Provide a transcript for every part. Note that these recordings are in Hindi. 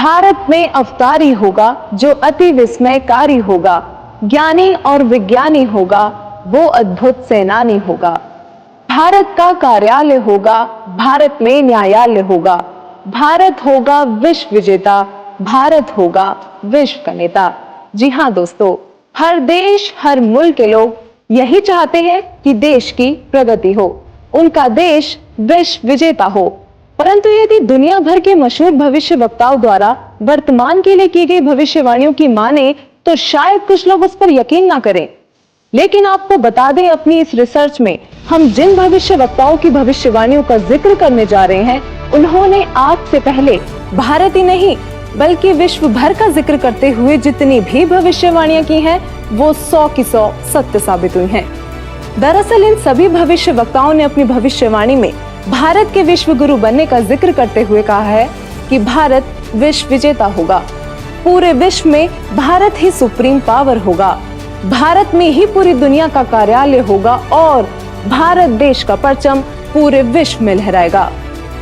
भारत में अवतारी होगा जो अति विस्मयकारी होगा, ज्ञानी और विज्ञानी होगा वो अद्भुत सेनानी होगा। भारत का कार्यालय होगा, भारत में न्यायालय होगा, भारत होगा विश्व विजेता, भारत होगा विश्व का नेता। जी हाँ दोस्तों, हर देश हर मुल्क के लोग यही चाहते हैं कि देश की प्रगति हो, उनका देश विश्व विजेता हो। परंतु यदि दुनिया भर के मशहूर भविष्य वक्ताओं द्वारा वर्तमान के लिए की गई भविष्यवाणियों की माने तो शायद कुछ लोग उस पर यकीन ना करें। लेकिन आपको बता दें, अपनी इस रिसर्च में हम जिन भविष्य वक्ताओं की भविष्यवाणियों का जिक्र करने जा रहे हैं, उन्होंने आज से पहले भारत ही नहीं बल्कि विश्व भर का जिक्र करते हुए जितनी भी भविष्यवाणियां की हैं, वो 100 की 100 सत्य साबित हुई हैं। दरअसल इन सभी भविष्य वक्ताओं ने अपनी भविष्यवाणी में भारत के विश्व गुरु बनने का जिक्र करते हुए कहा है कि भारत विश्व विजेता होगा, पूरे विश्व में भारत ही सुप्रीम पावर होगा, भारत में ही पूरी दुनिया का कार्यालय होगा और भारत देश का परचम पूरे विश्व में लहराएगा।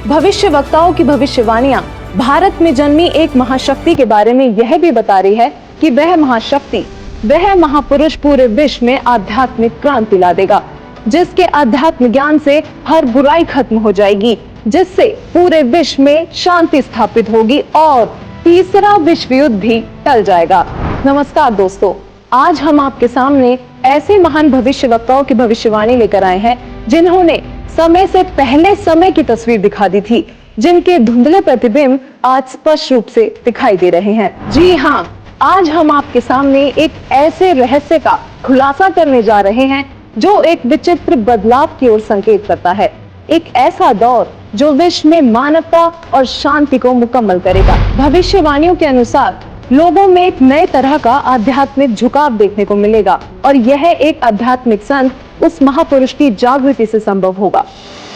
भविष्य वक्ताओं की भविष्यवाणियां भारत में जन्मी एक महाशक्ति के बारे में यह भी बता रही है कि वह महाशक्ति, वह महापुरुष पूरे विश्व में आध्यात्मिक क्रांति ला देगा, जिसके आध्यात्म ज्ञान से हर बुराई खत्म हो जाएगी, जिससे पूरे विश्व में शांति स्थापित होगी और तीसरा विश्व युद्ध भी टल जाएगा। नमस्कार दोस्तों, आज हम आपके सामने ऐसे महान भविष्य वक्ताओं की भविष्यवाणी लेकर आए हैं जिन्होंने समय से पहले समय की तस्वीर दिखा दी थी, जिनके धुंधले प्रतिबिंब आज स्पष्ट रूप से दिखाई दे रहे हैं। जी हाँ, आज हम आपके सामने एक ऐसे रहस्य का खुलासा करने जा रहे हैं जो एक विचित्र बदलाव की ओर संकेत करता है, एक ऐसा दौर जो विश्व में मानवता और शांति को मुकम्मल करेगा। भविष्यवाणियों के अनुसार लोगों में एक नए तरह का आध्यात्मिक झुकाव देखने को मिलेगा और यह एक आध्यात्मिक संत उस महापुरुष की जागृति से संभव होगा।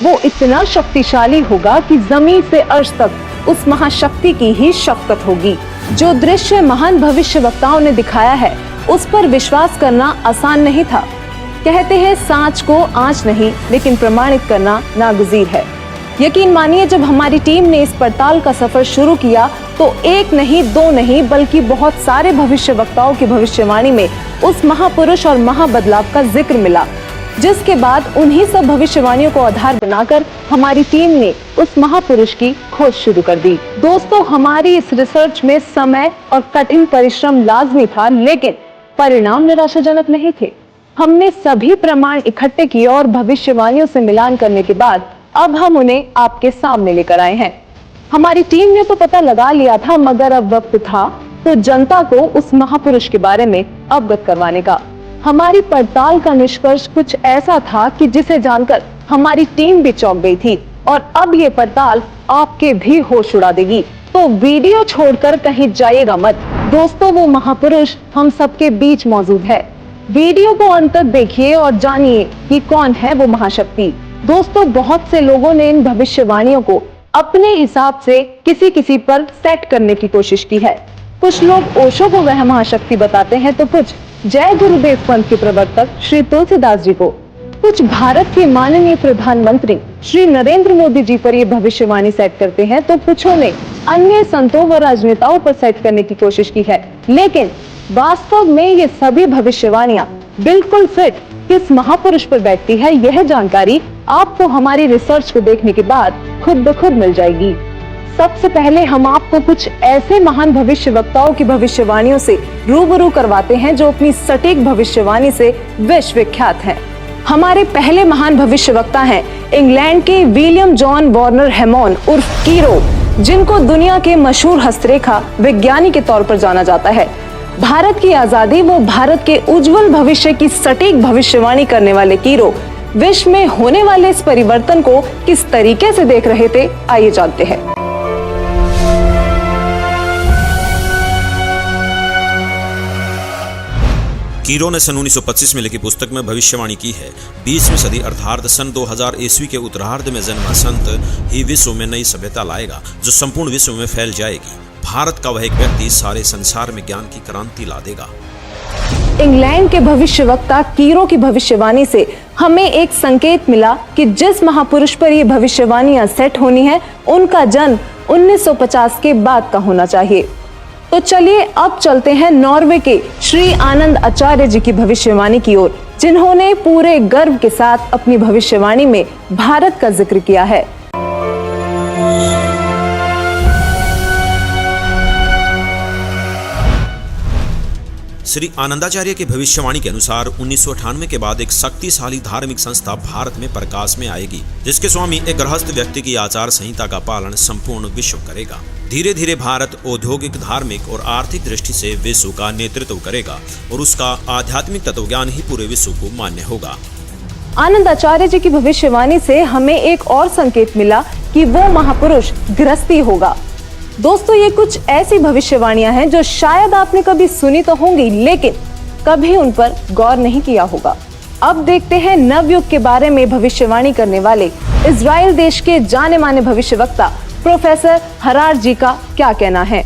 वो इतना शक्तिशाली होगा कि जमीन से अर्श तक उस महाशक्ति की ही शक्ति होगी। जो दृश्य महान भविष्य वक्ताओं ने दिखाया है, उस पर विश्वास करना आसान नहीं था। कहते हैं सांच को आंच नहीं, लेकिन प्रमाणित करना नागुज़ीर है। यकीन मानिए, जब हमारी टीम ने इस पड़ताल का सफर शुरू किया तो एक नहीं, दो नहीं, बल्कि बहुत सारे भविष्य वक्ताओं की भविष्यवाणी में उस महापुरुष और महाबदलाव का जिक्र मिला, जिसके बाद उन्हीं सब भविष्यवाणियों को आधार बनाकर हमारी टीम ने उस महापुरुष की खोज शुरू कर दी। दोस्तों, हमारी इस रिसर्च में समय और कठिन परिश्रम लाजमी था, लेकिन परिणाम निराशाजनक नहीं थे। हमने सभी प्रमाण इकट्ठे किए और भविष्यवाणियों से मिलान करने के बाद अब हम उन्हें आपके सामने लेकर आए हैं। हमारी टीम ने तो पता लगा लिया था, मगर अब वक्त था तो जनता को उस महापुरुष के बारे में अवगत करवाने का। हमारी पड़ताल का निष्कर्ष कुछ ऐसा था कि जिसे जानकर हमारी टीम भी चौंक गई थी और अब ये पड़ताल आपके भी होश उड़ा देगी। तो वीडियो छोड़कर कहीं जाइएगा मत। दोस्तों, वो महापुरुष हम सबके बीच मौजूद है। वीडियो को अंत तक देखिए और जानिए कि कौन है वो महाशक्ति। दोस्तों, बहुत से लोगों ने इन भविष्यवाणियों को अपने हिसाब से किसी पर सेट करने की कोशिश की है। कुछ लोग ओशो को वह महाशक्ति बताते हैं, तो कुछ जय गुरुदेव पंथ के प्रवर्तक श्री तुलसीदास जी को, कुछ भारत के माननीय प्रधानमंत्री श्री नरेंद्र मोदी जी पर ये भविष्यवाणी सेट करते हैं, तो कुछों ने अन्य संतों व राजनेताओं पर सेट करने की कोशिश की है। लेकिन वास्तव में ये सभी भविष्यवाणियां बिल्कुल फिट किस महापुरुष पर बैठती है, यह जानकारी आपको हमारी रिसर्च को देखने के बाद खुद ब खुद मिल जाएगी। सबसे पहले हम आपको कुछ ऐसे महान भविष्य वक्ताओं की भविष्यवाणियों से रूबरू करवाते हैं जो अपनी सटीक भविष्यवाणी से विश्व विख्यात हैं। हमारे पहले महान भविष्य वक्ता हैं इंग्लैंड के विलियम जॉन वार्नर हैमॉन उर्फ कीरो, जिनको दुनिया के मशहूर हस्तरेखा विज्ञानी के तौर पर जाना जाता है। भारत की आजादी व भारत के उज्जवल भविष्य की सटीक भविष्यवाणी करने वाले कीरो विश्व में होने वाले इस परिवर्तन को किस तरीके से देख रहे थे, आइए जानते हैं। कीरो ने सन 1925 में लिखी पुस्तक में भविष्यवाणी की है, 20वीं सदी अर्थात सन 2000 ईस्वी के उत्तरार्ध में जन्मा संत ही विश्व में नई सभ्यता लाएगा जो संपूर्ण विश्व में फैल जाएगी। भारत का वह एक व्यक्ति सारे संसार में ज्ञान की क्रांति ला देगा। इंग्लैंड के भविष्यवक्ता कीरो की भविष्यवाणी से हमें एक संकेत मिला कि जिस महापुरुष पर ये भविष्यवाणियां सेट होनी है, उनका जन्म 1950 के बाद का होना चाहिए। तो चलिए अब चलते हैं नॉर्वे के श्री आनंद आचार्य जी की भविष्यवाणी की ओर, जिन्होंने पूरे गर्व के साथ अपनी भविष्यवाणी में भारत का जिक्र किया है। श्री आनंदाचार्य की भविष्यवाणी के अनुसार 1998 के बाद एक शक्तिशाली धार्मिक संस्था भारत में प्रकाश में आएगी, जिसके स्वामी एक गृहस्थ व्यक्ति की आचार संहिता का पालन संपूर्ण विश्व करेगा। धीरे धीरे भारत औद्योगिक, धार्मिक और आर्थिक दृष्टि से विश्व का नेतृत्व करेगा और उसका आध्यात्मिक तत्वज्ञान ही पूरे विश्व को मान्य होगा। आनंद आचार्य जी की भविष्यवाणी से हमें एक और संकेत मिला कि वो महापुरुष गृहस्थी होगा। दोस्तों, ये कुछ ऐसी भविष्यवाणियां हैं जो शायद आपने कभी सुनी तो होंगी, लेकिन कभी उन पर गौर नहीं किया होगा। अब देखते हैं नवयुग के बारे में भविष्यवाणी करने वाले इजराइल देश के जाने माने भविष्यवक्ता प्रोफेसर हरार जी का क्या कहना है।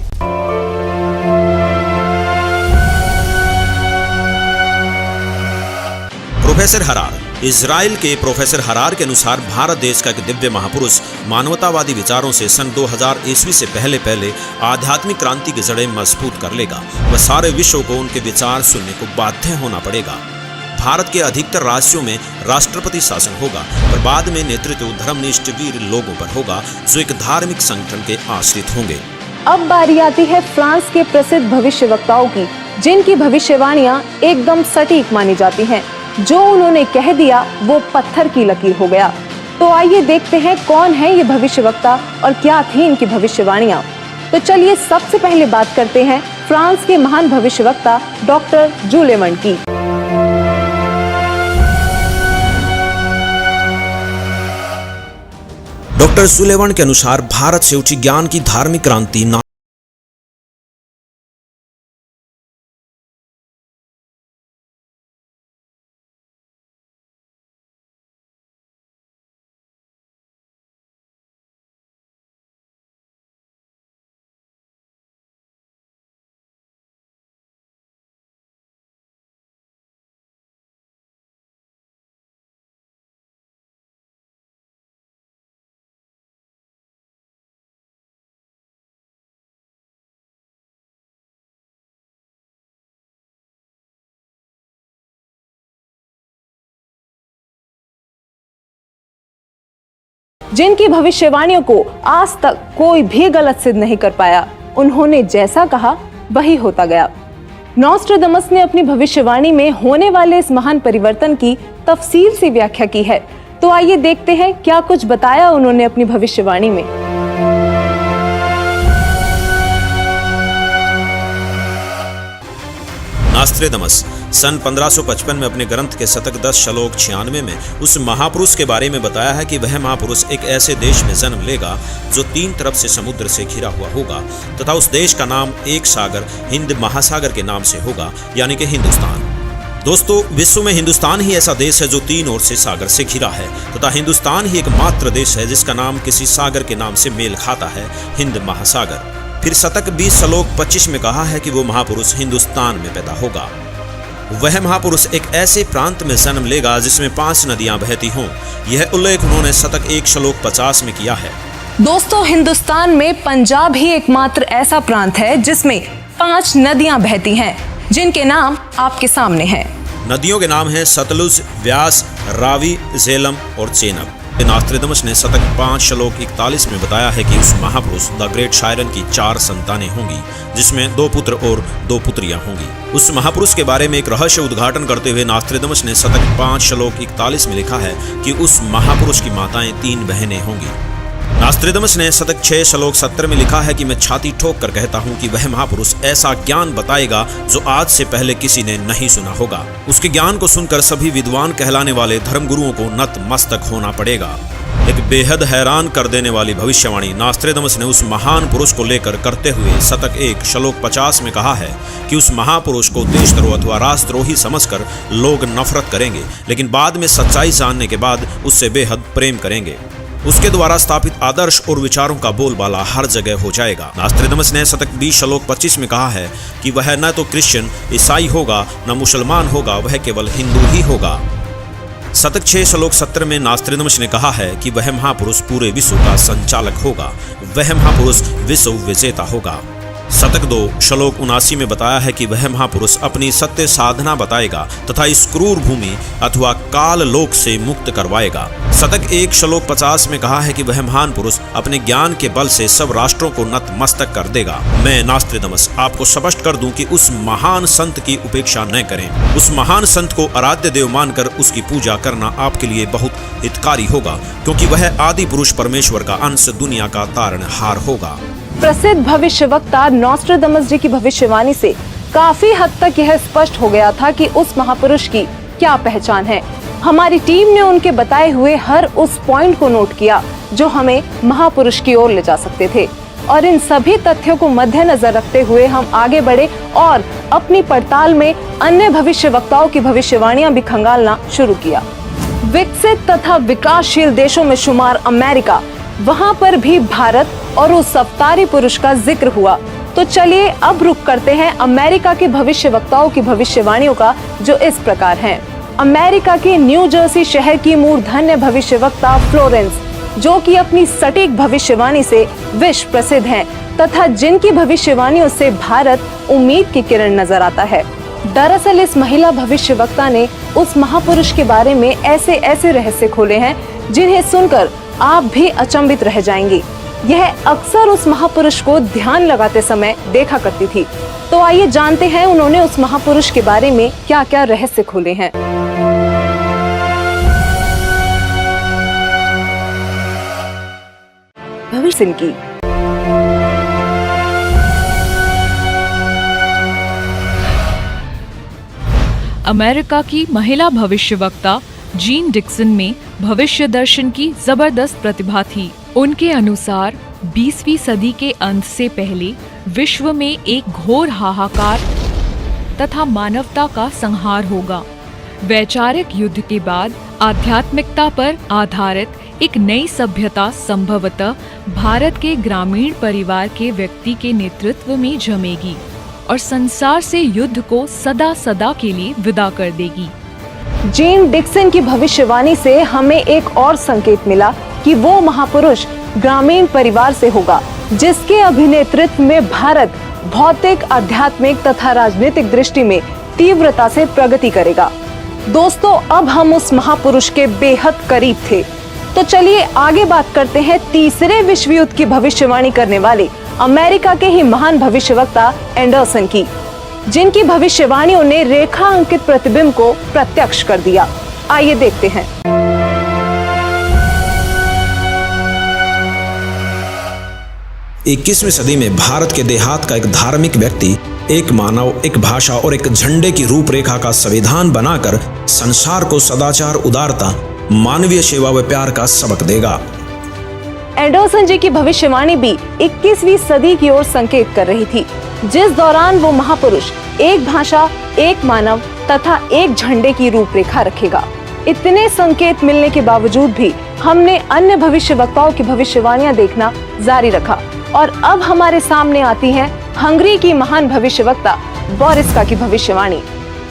प्रोफेसर हरार। इजराइल के प्रोफेसर हरार के अनुसार भारत देश का एक दिव्य महापुरुष मानवतावादी विचारों से सन 2000 ईस्वी से पहले आध्यात्मिक क्रांति की जड़ें मजबूत कर लेगा। वह सारे विश्व को उनके विचार सुनने को बाध्य होना पड़ेगा। भारत के अधिकतर राज्यों में राष्ट्रपति शासन होगा, पर बाद में नेतृत्व धर्मनिष्ठ वीर लोगों पर होगा जो एक धार्मिक संगठन के आश्रित होंगे। अब बारी आती है फ्रांस के प्रसिद्ध भविष्यवक्ताओं की, जिनकी भविष्यवाणियां एकदम सटीक मानी जाती हैं। जो उन्होंने कह दिया वो पत्थर की लकीर हो गया। तो आइए देखते हैं कौन है ये भविष्यवक्ता और क्या थी इनकी भविष्यवाणियां। तो चलिए सबसे पहले बात करते हैं फ्रांस के महान भविष्यवक्ता डॉक्टर जूले वर्न की। डॉक्टर जूले वर्न के अनुसार भारत से उठी ज्ञान की धार्मिक क्रांति जिनकी भविष्यवाणियों को आज तक कोई भी गलत सिद्ध नहीं कर पाया। उन्होंने जैसा कहा वही होता गया। नॉस्ट्रेडमस ने अपनी भविष्यवाणी में होने वाले इस महान परिवर्तन की तफसील से व्याख्या की है। तो आइए देखते हैं क्या कुछ बताया उन्होंने अपनी भविष्यवाणी में। नॉस्ट्रेडमस सन 1555 में अपने ग्रंथ के शतक 10 श्लोक 96 में उस महापुरुष के बारे में बताया है कि वह महापुरुष एक ऐसे देश में जन्म लेगा जो 3 तरफ से समुद्र से घिरा हुआ होगा तथा उस देश का नाम एक सागर हिंद महासागर के नाम से होगा, यानी कि हिंदुस्तान। दोस्तों, विश्व में हिंदुस्तान ही ऐसा देश है जो 3 ओर से सागर से घिरा है तथा हिंदुस्तान ही एकमात्र देश है जिसका नाम किसी सागर के नाम से मेल खाता है, हिंद महासागर। फिर शतक 20 श्लोक 25 में कहा है कि वो महापुरुष हिंदुस्तान में पैदा होगा। वह महापुरुष एक ऐसे प्रांत में जन्म लेगा जिसमें 5 नदियां बहती हों। यह उल्लेख उन्होंने शतक 1 श्लोक 50 में किया है। दोस्तों, हिंदुस्तान में पंजाब ही एकमात्र ऐसा प्रांत है जिसमें 5 नदियां बहती हैं, जिनके नाम आपके सामने हैं। नदियों के नाम हैं सतलुज, व्यास, रावी, झेलम और चेनाब। नॉस्ट्रेडमस ने शतक 5 श्लोक 41 में बताया है कि उस महापुरुष द ग्रेट शायरन की 4 संतानें होंगी, जिसमें 2 पुत्र और 2 पुत्रियां होंगी। उस महापुरुष के बारे में एक रहस्य उद्घाटन करते हुए नॉस्ट्रेडमस ने शतक 5 श्लोक 41 में लिखा है कि उस महापुरुष की माताएं 3 बहनें होंगी। नॉस्ट्रेडमस ने शतक 6 श्लोक 70 में लिखा है कि मैं छाती ठोक कर कहता हूं कि वह महापुरुष ऐसा ज्ञान बताएगा जो आज से पहले किसी ने नहीं सुना होगा। उसके ज्ञान को सुनकर सभी विद्वान कहलाने वाले धर्मगुरुओं को नतमस्तक होना पड़ेगा। एक बेहद हैरान कर देने वाली भविष्यवाणी नॉस्ट्रेडमस ने उस महान पुरुष को लेकर करते हुए शतक 1 श्लोक 50 में कहा है कि उस महापुरुष को देशद्रोह अथवा राष्ट्रद्रोही समझकर लोग नफरत करेंगे, लेकिन बाद में सच्चाई जानने के बाद उससे बेहद प्रेम करेंगे। उसके द्वारा स्थापित आदर्श और विचारों का बोलबाला हर जगह हो जाएगा। नॉस्ट्रेडमस ने शतक 20 श्लोक 25 में कहा है कि वह न तो क्रिश्चियन, ईसाई होगा, न मुसलमान होगा, वह केवल हिंदू ही होगा। शतक 6 श्लोक 17 में नास्त्रोदामस ने कहा है कि वह महापुरुष पूरे विश्व का संचालक होगा, वह महापुरुष विश्व विजेता होगा। शतक 2 श्लोक 79 में बताया है कि वह महापुरुष अपनी सत्य साधना बताएगा तथा इस क्रूर भूमि अथवा काल लोक से मुक्त करवाएगा। शतक 1 श्लोक 50 में कहा है कि वह महान पुरुष अपने ज्ञान के बल से सब राष्ट्रों को नतमस्तक कर देगा। मैं नास्त्रोदामस आपको स्पष्ट कर दूं कि उस महान संत की उपेक्षा न करें। उस महान संत को आराध्य देव मानकर उसकी पूजा करना आपके लिए बहुत हितकारी होगा, क्योंकि वह आदि पुरुष परमेश्वर का अंश दुनिया का तारणहार होगा। प्रसिद्ध भविष्यवक्ता नॉस्ट्राडामस जी की भविष्यवाणी से काफी हद तक यह स्पष्ट हो गया था कि उस महापुरुष की क्या पहचान है। हमारी टीम ने उनके बताए हुए हर उस पॉइंट को नोट किया जो हमें महापुरुष की ओर ले जा सकते थे, और इन सभी तथ्यों को मद्देनजर रखते हुए हम आगे बढ़े और अपनी पड़ताल में अन्य भविष्यवक्ताओं की भविष्यवाणियां भी खंगालना शुरू किया। विकसित तथा विकासशील देशों में शुमार अमेरिका, वहाँ पर भी भारत और उस अवतारी पुरुष का जिक्र हुआ। तो चलिए अब रुक करते हैं अमेरिका के भविष्यवक्ताओं की भविष्यवाणियों का, जो इस प्रकार हैं। अमेरिका के न्यू जर्सी शहर की मूर्धन्य भविष्यवक्ता फ्लोरेंस, जो कि अपनी सटीक भविष्यवाणी से विश्व प्रसिद्ध हैं तथा जिनकी भविष्यवाणियों से भारत उम्मीद की किरण नजर आता है। दरअसल इस महिला भविष्यवक्ता ने उस महापुरुष के बारे में ऐसे ऐसे रहस्य खोले हैं जिन्हें सुनकर आप भी अचंभित रह जाएंगी। यह अक्सर उस महापुरुष को ध्यान लगाते समय देखा करती थी। तो आइए जानते हैं उन्होंने उस महापुरुष के बारे में क्या क्या रहस्य खोले हैं। भविष्य की अमेरिका की महिला भविष्यवक्ता जीन डिक्सन में भविष्य दर्शन की जबरदस्त प्रतिभा थी। उनके अनुसार 20वीं सदी के अंत से पहले विश्व में एक घोर हाहाकार तथा मानवता का संहार होगा। वैचारिक युद्ध के बाद आध्यात्मिकता पर आधारित एक नई सभ्यता संभवतः भारत के ग्रामीण परिवार के व्यक्ति के नेतृत्व में जमेगी और संसार से युद्ध को सदा सदा के लिए विदा कर देगी। जीन डिक्सन की भविष्यवाणी से हमें एक और संकेत मिला कि वो महापुरुष ग्रामीण परिवार से होगा, जिसके अभिनेतृत्व में भारत भौतिक, आध्यात्मिक तथा राजनीतिक दृष्टि में तीव्रता से प्रगति करेगा। दोस्तों, अब हम उस महापुरुष के बेहद करीब थे। तो चलिए आगे बात करते हैं तीसरे विश्व युद्ध की भविष्यवाणी करने वाले अमेरिका के ही महान भविष्यवक्ता एंडरसन की, जिनकी भविष्यवाणियों ने रेखा अंकित प्रतिबिंब को प्रत्यक्ष कर दिया। आइए देखते हैं। इक्कीसवीं सदी में भारत के देहात का एक धार्मिक व्यक्ति एक मानव, एक भाषा और एक झंडे की रूपरेखा का संविधान बनाकर संसार को सदाचार, उदारता, मानवीय सेवा व प्यार का सबक देगा। एंडरसन जी की भविष्यवाणी भी 21वीं सदी की ओर संकेत कर रही थी, जिस दौरान वो महापुरुष एक भाषा, एक मानव तथा एक झंडे की रूपरेखा रखेगा। इतने संकेत मिलने के बावजूद भी हमने अन्य भविष्यवक्ताओं की भविष्यवाणियां देखना जारी रखा, और अब हमारे सामने आती है हंगरी की महान भविष्यवक्ता बोरिस्का की भविष्यवाणी।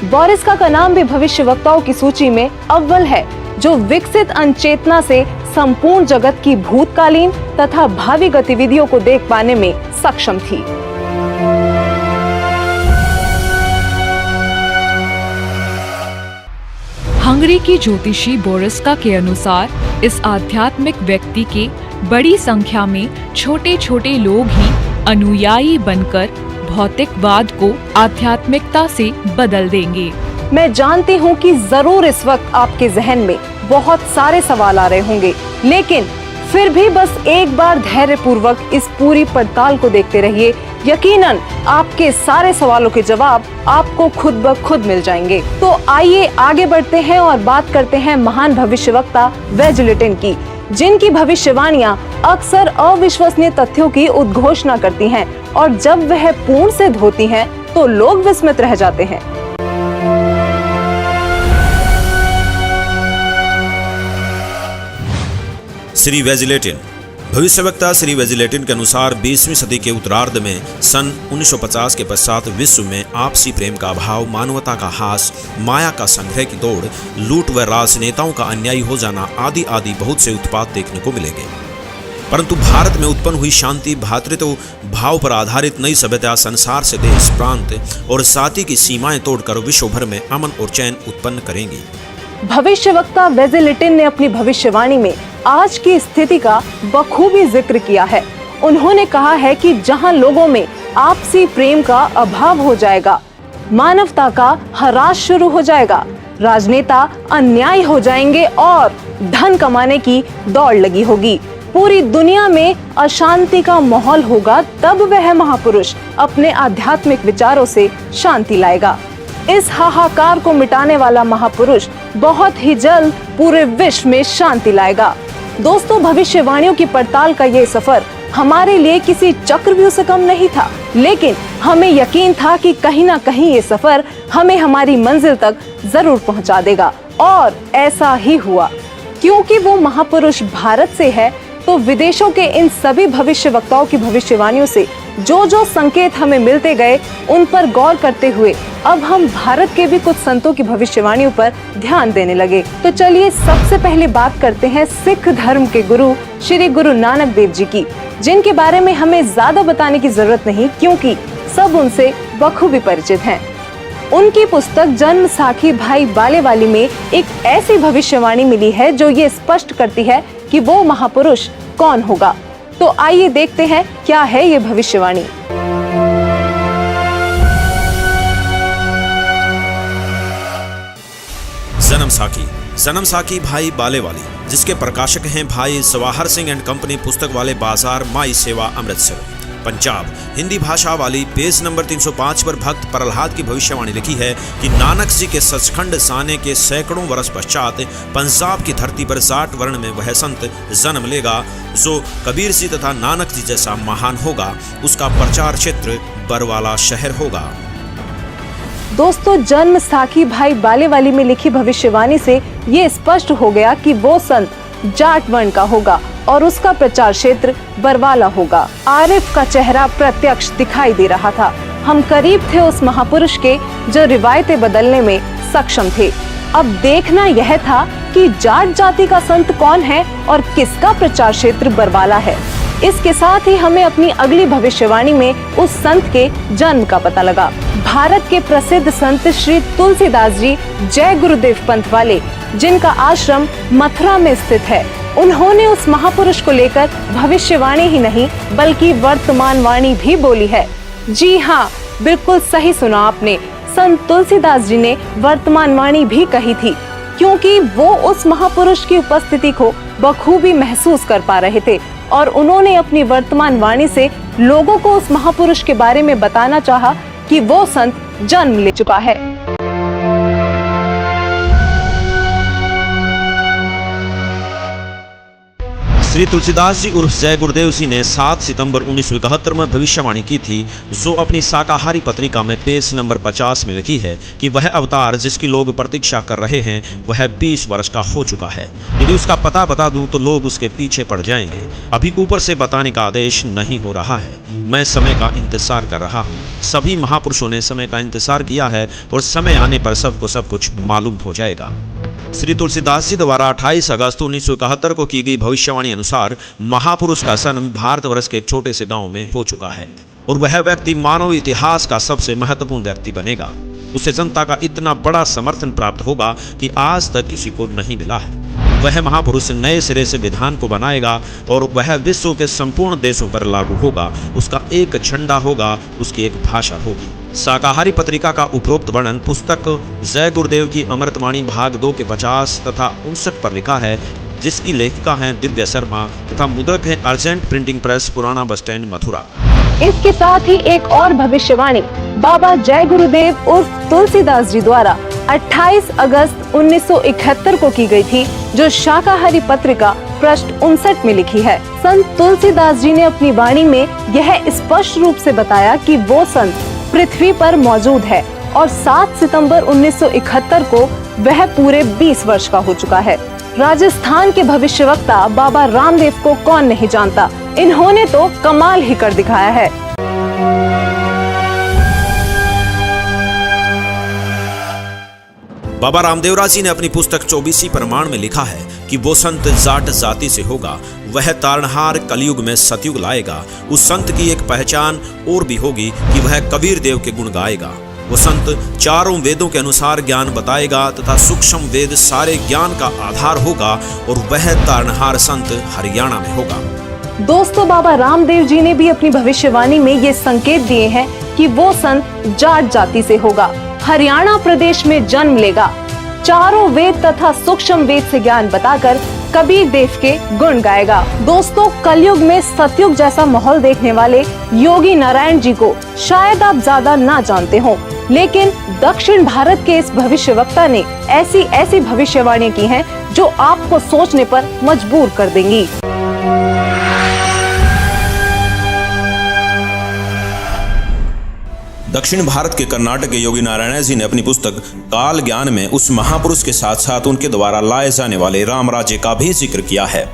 बोरिस्का का नाम भी भविष्यवक्ताओं की सूची में अव्वल है, जो विकसित अनचेतना से संपूर्ण जगत की भूतकालीन तथा भावी गतिविधियों को देख पाने में सक्षम थी। हंगरी की ज्योतिषी बोरिस्का के अनुसार इस आध्यात्मिक व्यक्ति के बड़ी संख्या में छोटे छोटे लोग ही अनुयायी बनकर भौतिकवाद को आध्यात्मिकता से बदल देंगे। मैं जानती हूँ कि जरूर इस वक्त आपके जहन में बहुत सारे सवाल आ रहे होंगे, लेकिन फिर भी बस एक बार धैर्य पूर्वक इस पूरी पड़ताल को देखते रहिए। यकीनन आपके सारे सवालों के जवाब आपको खुद ब खुद मिल जाएंगे। तो आइए आगे बढ़ते हैं और बात करते हैं महान भविष्यवक्ता वेजलेटन की, जिनकी भविष्यवाणियां अक्सर अविश्वसनीय तथ्यों की उद्घोषणा करती हैं, और जब वह पूर्ण सिद्ध होती हैं तो लोग विस्मित रह जाते हैं। श्री वेजलेटन भविष्यवक्ता श्री वेजिलेटिन के अनुसार 20वीं सदी के उत्तरार्ध में सन 1950 के पश्चात विश्व में आपसी प्रेम का अभाव, मानवता का हास, माया का संग्रह की दौड़, लूट व राजनेताओं का अन्यायी हो जाना आदि आदि बहुत से उत्पात देखने को मिलेंगे। परंतु भारत में उत्पन्न हुई शांति, भ्रातृत्व भाव पर आधारित नई सभ्यता संसार से देश, प्रांत और जाति की सीमाएं तोड़कर विश्व भर में अमन और चैन उत्पन्न करेंगी। भविष्यवक्ता वेजिलेटिन ने अपनी भविष्यवाणी में आज की स्थिति का बखूबी जिक्र किया है। उन्होंने कहा है कि जहां लोगों में आपसी प्रेम का अभाव हो जाएगा, मानवता का ह्रास शुरू हो जाएगा, राजनेता अन्यायी हो जाएंगे और धन कमाने की दौड़ लगी होगी, पूरी दुनिया में अशांति का माहौल होगा, तब वह महापुरुष अपने आध्यात्मिक विचारों से शांति लाएगा। इस हाहाकार को मिटाने वाला महापुरुष बहुत ही जल्द पूरे विश्व में शांति लाएगा। दोस्तों, भविष्यवाणियों की पड़ताल का ये सफर हमारे लिए किसी चक्रव्यूह से कम नहीं था, लेकिन हमें यकीन था कि कहीं ना कहीं ये सफर हमें हमारी मंजिल तक जरूर पहुंचा देगा, और ऐसा ही हुआ। क्योंकि वो महापुरुष भारत से है, तो विदेशों के इन सभी भविष्यवक्ताओं की भविष्यवाणियों से जो जो संकेत हमें मिलते गए, उन पर गौर करते हुए अब हम भारत के भी कुछ संतों की भविष्यवाणियों पर ध्यान देने लगे। तो चलिए सबसे पहले बात करते हैं सिख धर्म के गुरु श्री गुरु नानक देव जी की, जिनके बारे में हमें ज्यादा बताने की जरूरत नहीं, क्योंकि सब उनसे बखूबी परिचित हैं। उनकी पुस्तक जन्म साखी भाई बालेवाली में एक ऐसी भविष्यवाणी मिली है जो ये स्पष्ट करती है कि वो महापुरुष कौन होगा। तो आइए देखते हैं क्या है ये भविष्यवाणी। जन्म साखी भाई बालेवाली, जिसके प्रकाशक हैं भाई सवाहर सिंह एंड कंपनी, पुस्तक वाले बाजार, माई सेवा, अमृतसर, पंजाब। हिंदी भाषा वाली। पेज नंबर 305 पर भक्त प्रहलाद की भविष्यवाणी लिखी है कि नानक जी के सचखंड आने के सैकड़ों वर्ष पश्चात पंजाब की धरती पर जाट वर्ण में वह संत जन्म लेगा जो कबीर जी तथा नानक जी जैसा महान होगा। उसका प्रचार क्षेत्र बरवाला शहर होगा। दोस्तों, जन्म साखी भाई बालेवाली में लिखी भविष्यवाणी से ये स्पष्ट हो गया कि वो संत जाट वर्ण का होगा और उसका प्रचार क्षेत्र बरवाला होगा। आरिफ का चेहरा प्रत्यक्ष दिखाई दे रहा था। हम करीब थे उस महापुरुष के जो रिवायतें बदलने में सक्षम थे। अब देखना यह था कि जाट जाति का संत कौन है और किसका प्रचार क्षेत्र बरवाला है। इसके साथ ही हमें अपनी अगली भविष्यवाणी में उस संत के जन्म का पता लगा। भारत के प्रसिद्ध संत श्री तुलसीदास जी जय गुरुदेव पंथ वाले, जिनका आश्रम मथुरा में स्थित है, उन्होंने उस महापुरुष को लेकर भविष्यवाणी ही नहीं बल्कि वर्तमान वाणी भी बोली है। जी हाँ, बिल्कुल सही सुना आपने। संत तुलसीदास जी ने वर्तमान वाणी भी कही थी, क्योंकि वो उस महापुरुष की उपस्थिति को बखूबी महसूस कर पा रहे थे और उन्होंने अपनी वर्तमान वाणी से लोगों को उस महापुरुष के बारे में बताना चाहा कि वो संत जन्म ले चुका है। श्री तुलसीदास जी उर्फ जय गुरुदेव जी ने 7 सितंबर 1971 में भविष्यवाणी की थी, जो अपनी शाकाहारी पत्रिका में पेज नंबर 50 में लिखी है कि वह अवतार जिसकी लोग प्रतीक्षा कर रहे हैं वह 20 वर्ष का हो चुका है। यदि उसका पता बता दूं तो लोग उसके पीछे पड़ जाएंगे। अभी ऊपर से बताने का आदेश नहीं हो रहा है। मैं समय का इंतजार कर रहा हूँ। सभी महापुरुषों ने समय का इंतजार किया है और समय आने पर सबको सब कुछ मालूम हो जाएगा। श्री तुलसीदास जी द्वारा 28 अगस्त 1971 को की गई भविष्यवाणी अनुसार महापुरुष का जन्म भारतवर्ष के एक छोटे से गांव में हो चुका है और वह व्यक्ति मानव इतिहास का सबसे महत्वपूर्ण व्यक्ति बनेगा। उसे जनता का इतना बड़ा समर्थन प्राप्त होगा कि आज तक किसी को नहीं मिला है। वह महापुरुष नए सिरे से विधान को बनाएगा और वह विश्व के संपूर्ण देशों पर लागू होगा। उसका एक झंडा होगा, उसकी एक भाषा होगी। शाकाहारी पत्रिका का उपरोक्त वर्णन पुस्तक जय गुरुदेव की अमृतवाणी भाग 2 के 50 तथा 59 पर लिखा है, जिसकी लेखिका हैं दिव्या शर्मा तथा मुद्रक है अर्जेंट प्रिंटिंग प्रेस, पुराना बस स्टैंड, मथुरा। इसके साथ ही एक और भविष्यवाणी बाबा जय गुरुदेव उर्फ तुलसीदास जी द्वारा 28 अगस्त 1971 को की गई थी, जो शाकाहारी पत्रिका पृष्ठ 59 में लिखी है। संत तुलसीदास जी ने अपनी वाणी में यह स्पष्ट रूप से बताया कि वो संत पृथ्वी पर मौजूद है और 7 सितंबर 1971 को वह पूरे 20 वर्ष का हो चुका है। राजस्थान के भविष्यवक्ता बाबा रामदेव को कौन नहीं जानता। इन्होंने तो कमाल ही कर दिखाया है। बाबा रामदेवरा जी ने अपनी पुस्तक 24 प्रमाण में लिखा है कि वो संत जाट जाति से होगा, वह तारणहार कलयुग में सतयुग लाएगा। उस संत की एक पहचान और भी होगी कि वह कबीर देव के गुण गाएगा। वो संत चारों वेदों के अनुसार ज्ञान बताएगा तथा सूक्ष्म वेद सारे ज्ञान का आधार होगा और वह तारणहार संत हरियाणा में होगा। दोस्तों, बाबा रामदेव जी ने भी अपनी भविष्यवाणी में ये संकेत दिए हैं कि वो संत जाट जाति से होगा, हरियाणा प्रदेश में जन्म लेगा, चारों वेद तथा सूक्ष्म वेद से ज्ञान बताकर कबीर देव के गुण गाएगा। दोस्तों, कलयुग में सतयुग जैसा माहौल देखने वाले योगी नारायण जी को शायद आप ज्यादा ना जानते हो, लेकिन दक्षिण भारत के इस भविष्यवक्ता ने ऐसी भविष्यवाणियां की हैं जो आपको सोचने पर मजबूर कर देंगी। दक्षिण भारत के कर्नाटक के योगी नारायण जी ने अपनी पुस्तक काल ज्ञान में उस महापुरुष के साथ साथ उनके द्वारा लाए जाने वाले राम राज्य का भी जिक्र किया है।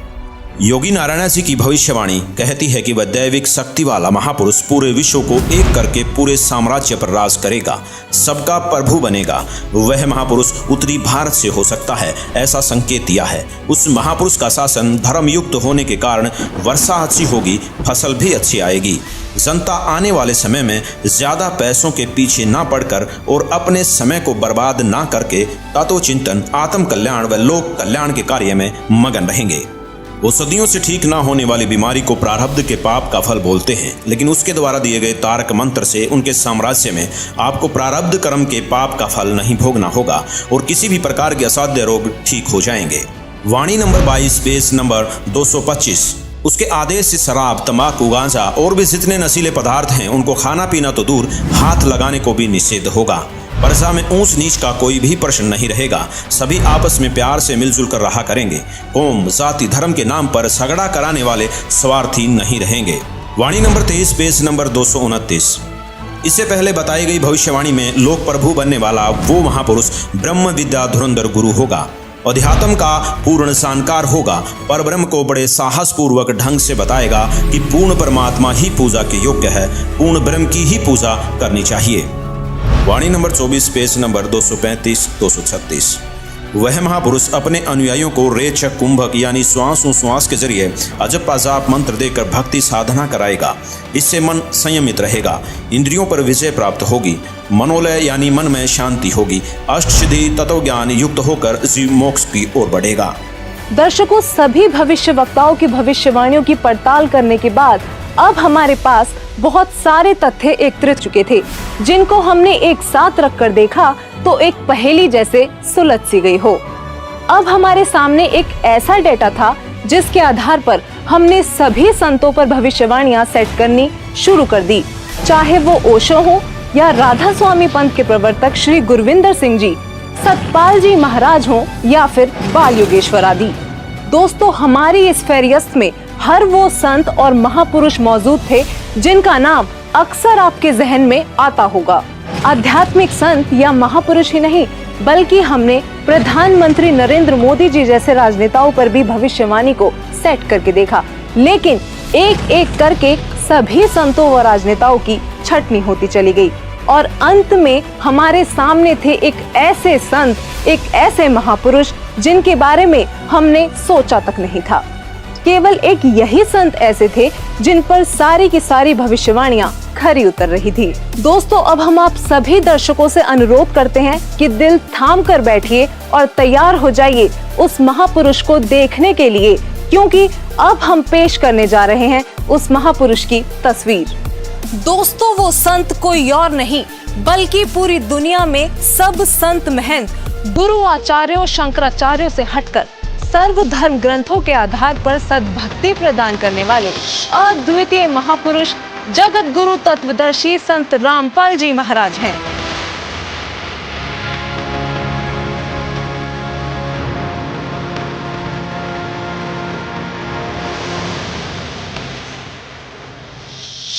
योगी नारायण जी की भविष्यवाणी कहती है कि वह दैविक शक्ति वाला महापुरुष पूरे विश्व को एक करके पूरे साम्राज्य पर राज करेगा, सबका प्रभु बनेगा। वह महापुरुष उत्तरी भारत से हो सकता है, ऐसा संकेत दिया है। उस महापुरुष का शासन धर्मयुक्त होने के कारण वर्षा अच्छी होगी, फसल भी अच्छी आएगी। जनता आने वाले समय में ज्यादा पैसों के पीछे ना पड़कर और अपने समय को बर्बाद ना करके तत्वचिंतन, आत्म कल्याण व लोक कल्याण के कार्य में मगन रहेंगे। वो सदियों से ठीक ना होने वाली बीमारी को प्रारब्ध के पाप का फल बोलते हैं, लेकिन उसके द्वारा दिए गए तारक मंत्र से उनके साम्राज्य में आपको प्रारब्ध कर्म के पाप का फल नहीं भोगना होगा और किसी भी प्रकार के असाध्य रोग ठीक हो जाएंगे। वाणी नंबर 22 पेज नंबर 225। उसके आदेश से शराब, तंबाकू, गांजा और भी जितने नशीले पदार्थ हैं उनको खाना पीना तो दूर, हाथ लगाने को भी निषेध होगा। प्रजा में ऊंच नीच का कोई भी प्रश्न नहीं रहेगा, सभी आपस में प्यार से मिलजुल कर रहा करेंगे। कौम, जाति, धर्म के नाम पर झगड़ा कराने वाले स्वार्थी नहीं रहेंगे। वाणी नंबर 23 पेज नंबर 229। इससे पहले बताई गई भविष्यवाणी में लोक प्रभु बनने वाला वो महापुरुष ब्रह्म विद्या धुरंधर गुरु होगा, अध्यात्म का पूर्ण जानकार होगा, पर ब्रह्म को बड़े साहस पूर्वक ढंग से बताएगा कि पूर्ण परमात्मा ही पूजा के योग्य है, पूर्ण ब्रह्म की ही पूजा करनी चाहिए। वाणी नंबर 24 पेज नंबर 235-236। वह महापुरुष अपने अनुयायियों को रेचक, कुंभक यानी श्वास के जरिए अजप जाप मंत्र देकर भक्ति साधना कराएगा। इससे मन संयमित रहेगा, इंद्रियों पर विजय प्राप्त होगी, मनोलय यानी मन में शांति होगी, अष्ट सिद्धि तत्व ज्ञान युक्त होकर जीव मोक्ष की ओर बढ़ेगा। दर्शकों, सभी भविष्यवक्ताओं की भविष्यवाणियों की पड़ताल करने के बाद अब हमारे पास बहुत सारे तथ्य एकत्रित चुके थे, जिनको हमने एक साथ रखकर देखा तो एक पहेली जैसे सुलझ सी गई हो। अब हमारे सामने एक ऐसा डेटा था जिसके आधार पर हमने सभी संतों पर भविष्यवाणियां सेट करनी शुरू कर दी, चाहे वो ओशो हो या राधा स्वामी पंथ के प्रवर्तक श्री गुरविंदर सिंह जी, सतपाल जी महाराज हो या फिर बाल योगेश्वर आदि। दोस्तों, हमारी इस फेरियस्त में हर वो संत और महापुरुष मौजूद थे जिनका नाम अक्सर आपके जहन में आता होगा। आध्यात्मिक संत या महापुरुष ही नहीं, बल्कि हमने प्रधानमंत्री नरेंद्र मोदी जी जैसे राजनेताओं पर भी भविष्यवाणी को सेट करके देखा, लेकिन एक एक करके सभी संतों व राजनेताओं की छटनी होती चली गई और अंत में हमारे सामने थे एक ऐसे संत, एक ऐसे महापुरुष जिनके बारे में हमने सोचा तक नहीं था। केवल एक यही संत ऐसे थे जिन पर सारी की सारी भविष्यवाणियां खरी उतर रही थी। दोस्तों, अब हम आप सभी दर्शकों से अनुरोध करते हैं कि दिल थाम कर बैठिए और तैयार हो जाइए उस महापुरुष को देखने के लिए, क्योंकि अब हम पेश करने जा रहे हैं उस महापुरुष की तस्वीर। दोस्तों, वो संत कोई और नहीं बल्कि पूरी दुनिया में सब संत महंत गुरु आचार्यों शंकराचार्यों से हटकर सर्व धर्म ग्रंथों के आधार पर सद्भक्ति प्रदान करने वाले अद्वितीय महापुरुष जगत गुरु तत्वदर्शी संत रामपाल जी महाराज हैं।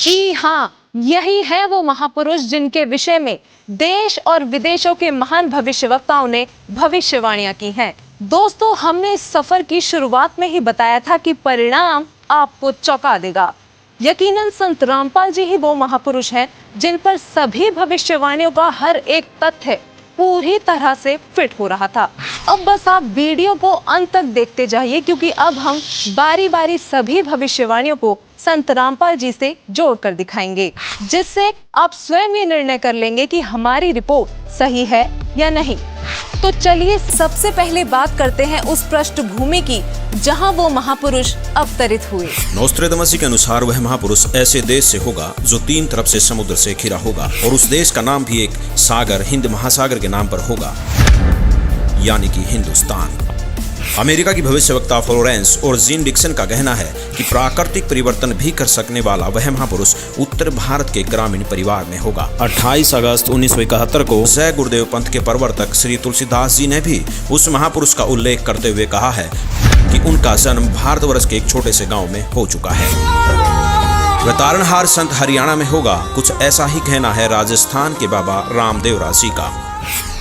जी हाँ, यही है वो महापुरुष जिनके विषय में देश और विदेशों के महान भविष्यवक्ताओं ने भविष्यवाणियां की हैं। दोस्तों, हमने इस सफर की शुरुआत में ही बताया था कि परिणाम आपको चौंका देगा। यकीनन संत रामपाल जी ही वो महापुरुष हैं जिन पर सभी भविष्यवाणियों का हर एक तथ्य पूरी तरह से फिट हो रहा था। अब बस आप वीडियो को अंत तक देखते जाइए, क्योंकि अब हम बारी बारी सभी भविष्यवाणियों को संत रामपाल जी से जोड़कर दिखाएंगे, जिससे आप स्वयं ये निर्णय कर लेंगे कि हमारी रिपोर्ट सही है या नहीं। तो चलिए सबसे पहले बात करते हैं उस पृष्ठभूमि की जहां वो महापुरुष अवतरित हुए। नोस्ट्रेदामस के अनुसार वह महापुरुष ऐसे देश से होगा जो 3 तरफ से समुद्र से घिरा होगा और उस देश का नाम भी एक सागर, हिंद महासागर के नाम पर होगा, यानी कि हिंदुस्तान। अमेरिका की भविष्यवक्ता फ्लोरेंस और जीन डिक्सन का कहना है कि प्राकृतिक परिवर्तन भी कर सकने वाला वह महापुरुष उत्तर भारत के ग्रामीण परिवार में होगा। 28 अगस्त 1971 को जय गुरुदेव पंथ के प्रवर्तक श्री तुलसीदास जी ने भी उस महापुरुष का उल्लेख करते हुए कहा है कि उनका जन्म भारतवर्ष के एक छोटे से गांव में हो चुका है। वह तारणहार संत हरियाणा में होगा। कुछ ऐसा ही कहना है राजस्थान के बाबा रामदेव राजी का।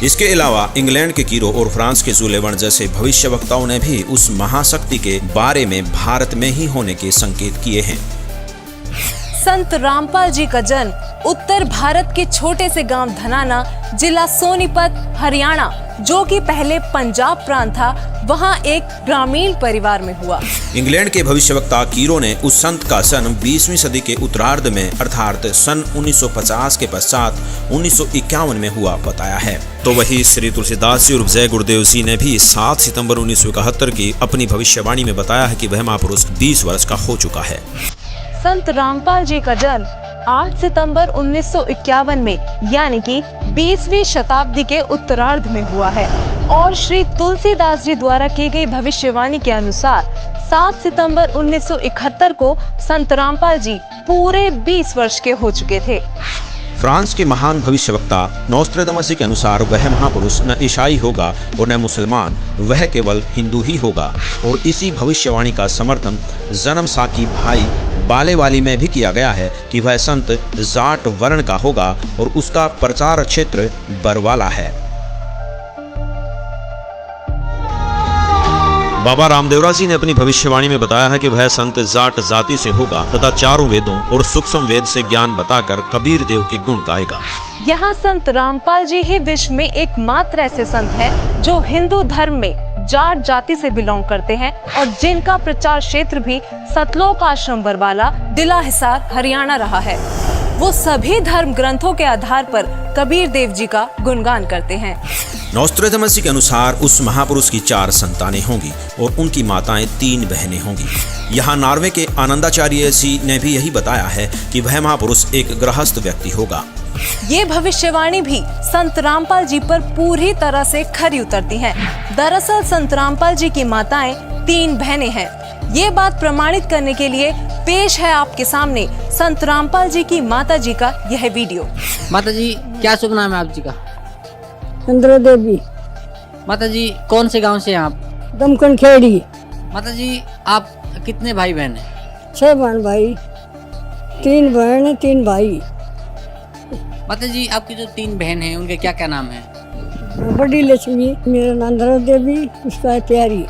इसके अलावा इंग्लैंड के कीरो और फ्रांस के जुलेवन जैसे भविष्यवक्ताओं ने भी उस महाशक्ति के बारे में भारत में ही होने के संकेत किए हैं। संत रामपाल जी का जन्म उत्तर भारत के छोटे से गांव धनाना, जिला सोनीपत, हरियाणा, जो कि पहले पंजाब प्रांत था, वहां एक ग्रामीण परिवार में हुआ। इंग्लैंड के भविष्यवक्ता कीरो ने उस संत का जन्म 20वीं सदी के उत्तरार्ध में अर्थात सन 1950 के पश्चात 1951 में हुआ बताया है। तो वही श्री तुलसीदास जी और जय गुरुदेव जी ने भी 7 सितंबर 1971 की अपनी भविष्यवाणी में बताया है कि वह महापुरुष 20 वर्ष का हो चुका है। संत रामपाल जी का जन्म 8 सितंबर 1951 में, यानी कि 20वीं शताब्दी के उत्तरार्ध में हुआ है और श्री तुलसीदास जी द्वारा की गई भविष्यवाणी के अनुसार 7 सितंबर 1971 को संत रामपाल जी पूरे 20 वर्ष के हो चुके थे। फ्रांस के महान भविष्यवक्ता नोस्ट्रेदामस के अनुसार वह महापुरुष न ईसाई होगा और न मुसलमान, वह केवल हिंदू ही होगा। और इसी भविष्यवाणी का समर्थन जन्म साकी भाई बालेवाली में भी किया गया है कि वह संत जाट वर्ण का होगा और उसका प्रचार क्षेत्र बरवाला है। बाबा रामदेवरा जी ने अपनी भविष्यवाणी में बताया है कि वह संत जाट जाति से होगा तथा चारों वेदों और सूक्ष्म वेद से ज्ञान बताकर कबीर देव के गुण गाएगा। यहाँ संत रामपाल जी ही विश्व में एकमात्र ऐसे संत हैं जो हिंदू धर्म में जाट जाति से बिलोंग करते हैं और जिनका प्रचार क्षेत्र भी सतलोक आश्रम बरवाला, जिला हिसार, हरियाणा रहा है। वो सभी धर्म ग्रंथों के आधार पर कबीर देव जी का गुणगान करते हैं। नोस्ट्रेदामस के अनुसार उस महापुरुष की 4 संतानें होंगी और उनकी माताएं 3 बहनें होंगी। यहाँ नॉर्वे के आनंदाचार्य जी ने भी यही बताया है कि वह महापुरुष एक गृहस्थ व्यक्ति होगा। ये भविष्यवाणी भी संत रामपाल जी पर पूरी तरह से खरी उतरती हैं। दरअसल संत रामपाल जी की माताएं 3 बहनें हैं। ये बात प्रमाणित करने के लिए पेश है आपके सामने संत रामपाल जी की माता जी का यह वीडियो। माता जी, क्या शुभ नाम है आप जी का? चंद्र देवी। माता जी, कौन से गांव से हैं आप? दमकन खेड़ी। माता जी, आप कितने भाई बहन हैं? 6 बहन भाई, 3 बहन 3 भाई। माता जी, आपकी जो 3 बहन हैं उनके क्या क्या नाम है? बड़ी लक्ष्मी, मेरा नाम धरा देवी, उसका है प्यारी।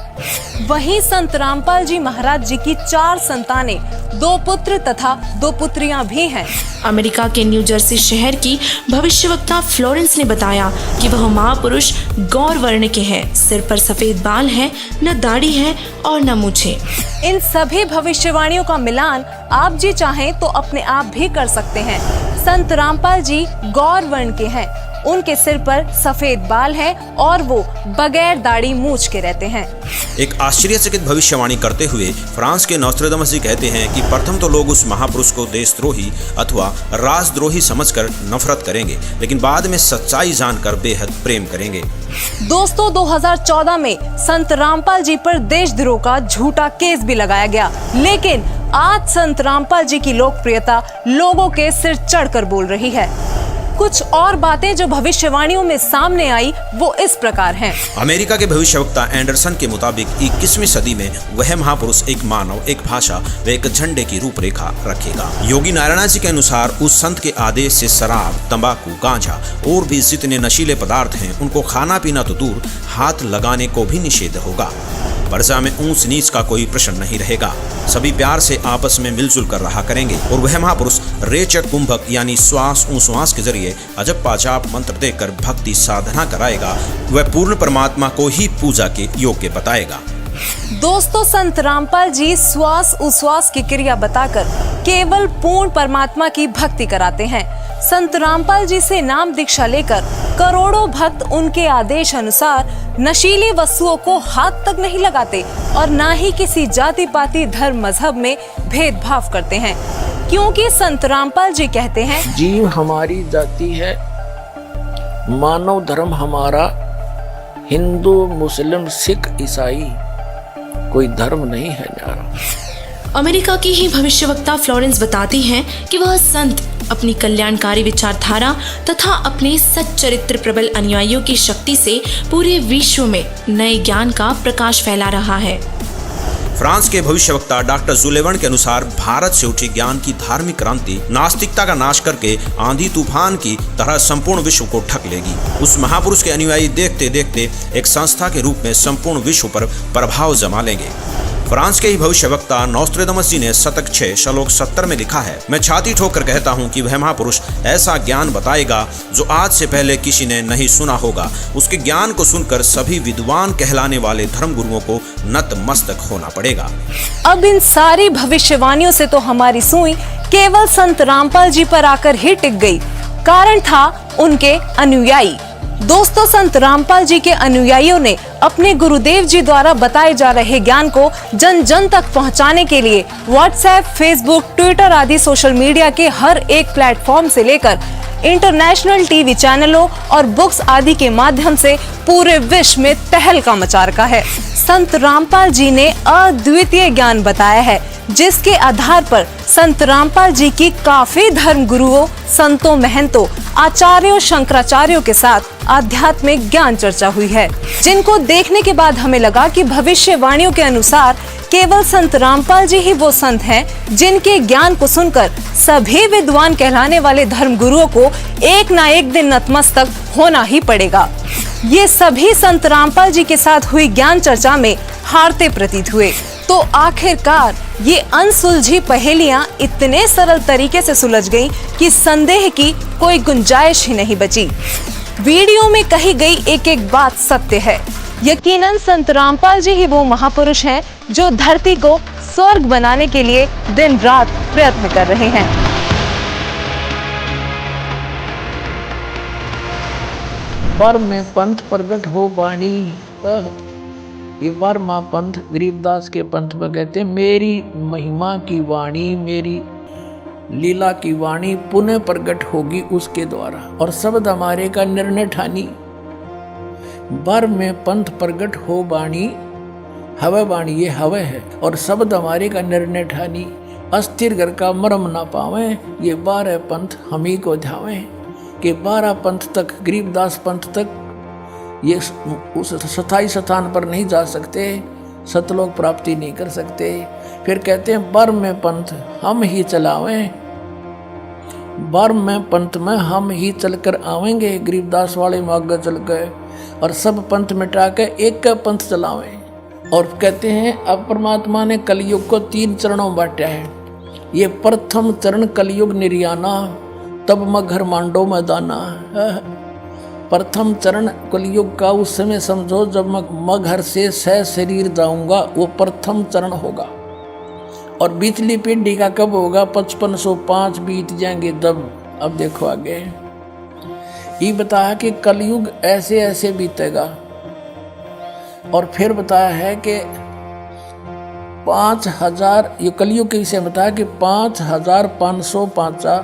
वहीं संत रामपाल जी महाराज जी की 4 संतानें, 2 पुत्र तथा 2 पुत्रियां भी हैं। अमेरिका के न्यू जर्सी शहर की भविष्यवक्ता फ्लोरेंस ने बताया कि वह महापुरुष गौर वर्ण के हैं, सिर पर सफेद बाल हैं, न दाढ़ी है और न मूछें। इन सभी भविष्यवाणियों का मिलान आप जी चाहें तो अपने आप भी कर सकते हैं। संत रामपाल जी गौर वर्ण के हैं, उनके सिर पर सफेद बाल हैं और वो बगैर दाढ़ी मूछ के रहते हैं। एक आश्चर्यचकित भविष्यवाणी करते हुए फ्रांस के नोस्ट्रेदामस जी कहते हैं कि प्रथम तो लोग उस महापुरुष को देशद्रोही अथवा राजद्रोही समझकर नफरत करेंगे, लेकिन बाद में सच्चाई जानकर बेहद प्रेम करेंगे। दोस्तों, 2014 में संत रामपाल जी पर देशद्रोह का झूठा केस भी लगाया गया, लेकिन आज संत रामपाल जी की लोकप्रियता लोगों के सिर चढ़कर बोल रही है। कुछ और बातें जो भविष्यवाणियों में सामने आई वो इस प्रकार हैं। अमेरिका के भविष्यवक्ता एंडरसन के मुताबिक 21वीं सदी में वह महापुरुष एक मानव, एक भाषा व एक झंडे की रूपरेखा रखेगा। योगी नारायण जी के अनुसार उस संत के आदेश से शराब, तंबाकू, गांजा और भी जितने नशीले पदार्थ हैं उनको खाना पीना तो दूर, हाथ लगाने को भी निषेध होगा। प्रजा में ऊंच नीच का कोई प्रश्न नहीं रहेगा। सभी प्यार से आपस में मिलजुल कर रहा करेंगे और वह महापुरुष रेचक कुंभक यानी श्वास उश्वास के जरिए अजब पाजाप मंत्र देकर भक्ति साधना कराएगा। वह पूर्ण परमात्मा को ही पूजा के योग्य बताएगा। दोस्तों, संत रामपाल जी श्वास उश्वास की क्रिया बताकर केवल पूर्ण परमात्मा की भक्ति कराते हैं। संत रामपाल जी से नाम दीक्षा लेकर करोड़ों भक्त उनके आदेश अनुसार नशीली वस्तुओं को हाथ तक नहीं लगाते और ना ही किसी जाति पाति धर्म मजहब में भेदभाव करते हैं, क्योंकि संत रामपाल जी कहते हैं, जीव हमारी जाति है, मानव धर्म हमारा, हिंदू मुस्लिम सिख ईसाई कोई धर्म नहीं है न्यारा। अमेरिका की ही भविष्यवक्ता फ्लोरेंस बताती हैं कि वह संत अपनी कल्याणकारी विचारधारा तथा अपने सच्चरित्र प्रबल अनुयायियों की शक्ति से पूरे विश्व में नए ज्ञान का प्रकाश फैला रहा है। फ्रांस के भविष्यवक्ता डॉक्टर जुलेवन के अनुसार भारत से उठी ज्ञान की धार्मिक क्रांति नास्तिकता का नाश करके आंधी तूफान की तरह संपूर्ण विश्व को ढक लेगी। उस महापुरुष के अनुयायी देखते देखते एक संस्था के रूप में संपूर्ण विश्व पर प्रभाव जमा लेंगे। फ्रांस के ही भविष्यवक्ता नोस्ट्रेदामस जी ने शतक 6 श्लोक 70 में लिखा है, मैं छाती ठोक कर कहता हूँ कि वह महापुरुष ऐसा ज्ञान बताएगा जो आज से पहले किसी ने नहीं सुना होगा। उसके ज्ञान को सुनकर सभी विद्वान कहलाने वाले धर्मगुरुओं को नतमस्तक होना पड़ेगा। अब इन सारी भविष्यवाणियों से तो हमारी सुई केवल संत रामपाल जी पर आकर ही टिक गई। कारण था उनके अनुयायी। दोस्तों, संत रामपाल जी के अनुयायियों ने अपने गुरुदेव जी द्वारा बताए जा रहे ज्ञान को जन जन तक पहुंचाने के लिए व्हाट्सएप, फेसबुक, ट्विटर आदि सोशल मीडिया के हर एक प्लेटफॉर्म से लेकर इंटरनेशनल टीवी चैनलों और बुक्स आदि के माध्यम से पूरे विश्व में तहलका मचा रखा है। संत रामपाल जी ने अद्वितीय ज्ञान बताया है, जिसके आधार पर संत रामपाल जी की काफी धर्म गुरुओं, संतों, महंतों, आचार्यों, शंकराचार्यों के साथ आध्यात्मिक ज्ञान चर्चा हुई है, जिनको देखने के बाद हमें लगा कि भविष्यवाणियों के अनुसार केवल संत रामपाल जी ही वो संत हैं जिनके ज्ञान को सुनकर सभी विद्वान कहलाने वाले धर्म गुरुओं को एक ना एक दिन नतमस्तक होना ही पड़ेगा। ये सभी संत रामपाल जी के साथ हुई ज्ञान चर्चा में हारते प्रतीत हुए। तो आखिरकार ये अनसुलझी पहेलियां इतने सरल तरीके से सुलझ गईं कि संदेह की कोई गुंजाइश ही नहीं बची। वीडियो में कही गई एक एक बात सत्य है। यकीनन संत रामपाल जी ही वो महापुरुष हैं जो धरती को स्वर्ग बनाने के लिए दिन रात प्रयत्न कर रहे हैं। वर में पंथ प्रगट हो वाणी, ये वर्मा पंथ गरीबदास के पंथ में कहते हैं, मेरी महिमा की वाणी, मेरी लीला की वाणी पुनः प्रकट होगी उसके द्वारा, और शब्द हमारे का निर्णय ठानी। वर में पंथ प्रगट हो वाणी, हवे वाणी ये हवे है, और शब्द हमारे का निर्णय ठानी। अस्थिर घर का मरम ना पावे, ये 12 पंथ हम ही को ध्यावे। कि 12 पंथ तक, गरीबदास पंथ तक ये उस स्थायी स्थान पर नहीं जा सकते, सतलोक प्राप्ति नहीं कर सकते। फिर कहते हैं वर में पंथ हम ही चलावें, वर में पंथ में हम ही चलकर आवेंगे। गरीबदास वाले में आगे चल गए और सब पंथ मिटा के एक का पंथ चलावें। और कहते हैं अब परमात्मा ने कलयुग को 3 चरणों बांटा है। ये प्रथम चरण कलयुग निर्याना, तब मगर मांडो में दाना। प्रथम चरण कलयुग का उस समय समझो जब मैं घर से सह शरीर जाऊंगा, वो प्रथम चरण होगा। और बीतली पीढ़ी का कब होगा? 5505 बीत जाएंगे तब। अब देखो आगे ये बताया कि कलयुग ऐसे ऐसे बीतेगा। और फिर बताया है कि 5000, ये कलयुग के विषय बताया कि 5505